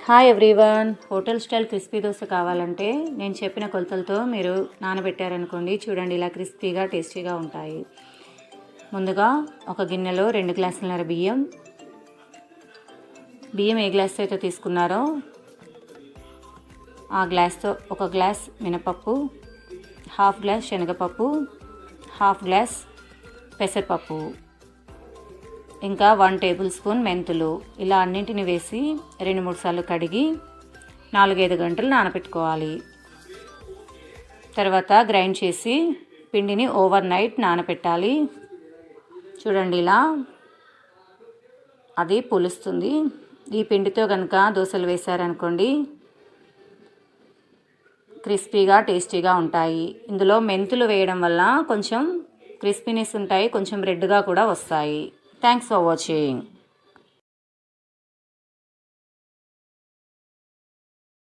Hi everyone, hotel style crispy dosa కావాలంటే నేను చెప్పిన కొలతలతో మీరు నానబెట్టారనుకోండి, చూడండి ఇలా క్రిస్పీగా టేస్టీగా ఉంటాయి. ముందుగా ఒక గిన్నెలో 2 గ్లాసులన్నర బియ్యం ఏ గ్లాస్తో అయితే తీసుకున్నారో ఆ గ్లాస్తో 1 గ్లాస్ మినపప్పు, హాఫ్ గ్లాస్ శనగపప్పు, హాఫ్ గ్లాస్ పెసరపప్పు, ఇంకా 1 టేబుల్ స్పూన్ మెంతులు, ఇలా అన్నింటిని వేసి 2-3 సార్లు కడిగి 4-5 గంటలు నానబెట్టుకోవాలి. తర్వాత గ్రైండ్ చేసి పిండిని ఓవర్ నైట్ నానబెట్టాలి. చూడండి ఇలా అది పులుస్తుంది. ఈ పిండితో కనుక దోశలు వేశారనుకోండి క్రిస్పీగా టేస్టీగా ఉంటాయి. ఇందులో మెంతులు వేయడం వల్ల కొంచెం క్రిస్పీనెస్ ఉంటాయి, కొంచెం రెడ్గా కూడా వస్తాయి. Thanks for watching.